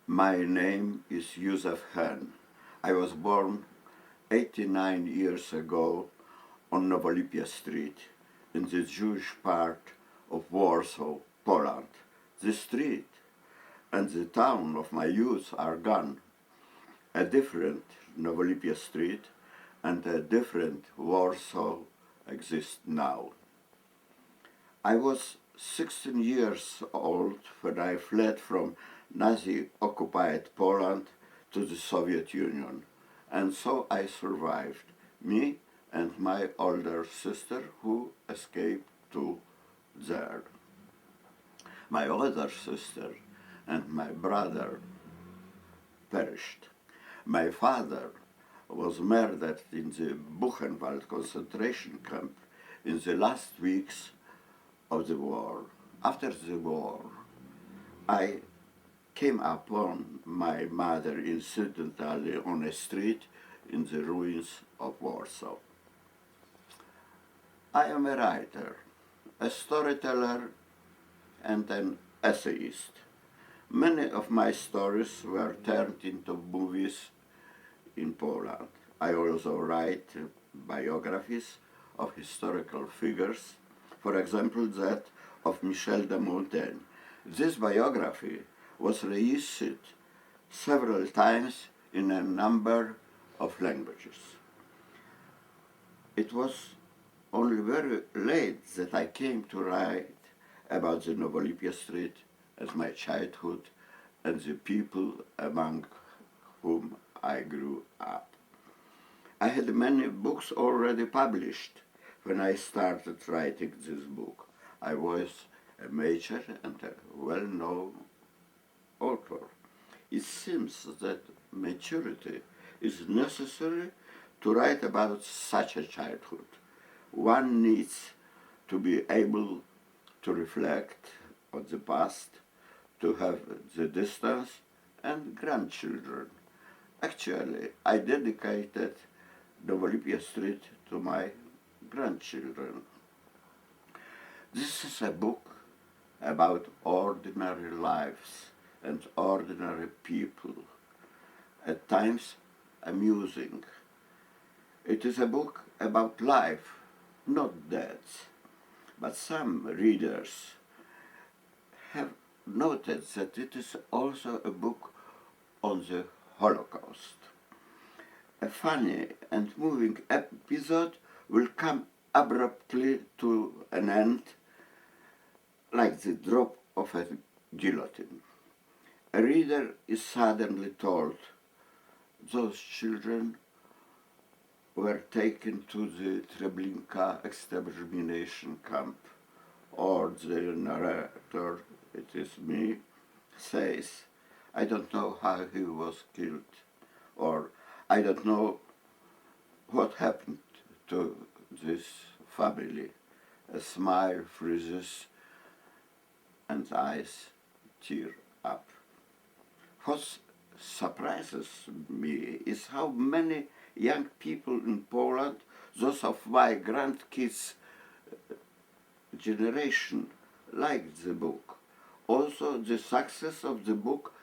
My name is Józef Hen. I was born 89 years ago on Nowolipie Street in the Jewish part of Warsaw, Poland. The street and the town of my youth are gone. A different Nowolipie Street and a different Warsaw exist now. I was 16 years old when I fled from Nazi-occupied Poland to the Soviet Union, and so I survived, me and my older sister who escaped to there. My older sister and my brother perished. My father was murdered in the Buchenwald concentration camp in the last weeks of the war. After the war, I came upon my mother incidentally on a street in the ruins of Warsaw. I am a writer, a storyteller, and an essayist. Many of my stories were turned into movies in Poland. I also write biographies of historical figures, for example that of Michel de Montaigne. This biography was reissued several times in a number of languages. It was only very late that I came to write about the Nowolipie Street as my childhood and the people among whom I grew up. I had many books already published when I started writing this book. I was a major and a well-known author. It seems that maturity is necessary to write about such a childhood. One needs to be able to reflect on the past, to have the distance and grandchildren. Actually, I dedicated Nowolipie Street to my grandchildren. This is a book about ordinary lives and ordinary people, at times amusing. It is a book about life, not death, but some readers have noted that it is also a book on the Holocaust. A funny and moving episode will come abruptly to an end, like the drop of a guillotine. A reader is suddenly told, those children were taken to the Treblinka extermination camp, or the narrator, it is me, says, I don't know how he was killed, or I don't know what happened to this family. A smile freezes and eyes tear up. What surprises me is how many young people in Poland, those of my grandkids' generation, liked the book. Also the success of the book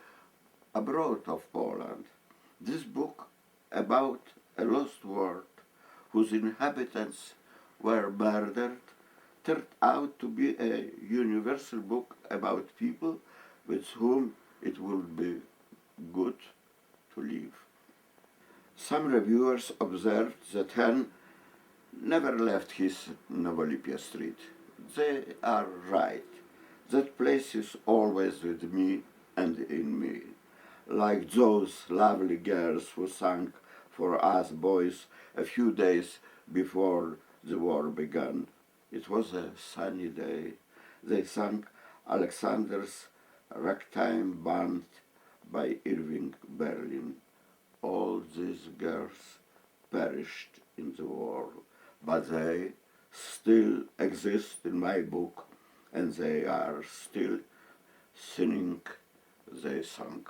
abroad of Poland. This book about a lost world whose inhabitants were murdered turned out to be a universal book about people with whom it would be good to live. Some reviewers observed that Hen never left his Nowolipie Street. They are right. That place is always with me and in me, like those lovely girls who sang for us boys a few days before the war began. It was a sunny day. They sang Alexander's Ragtime Band by Irving Berlin. All these girls perished in the war, but they still exist in my book, and they are still singing their song.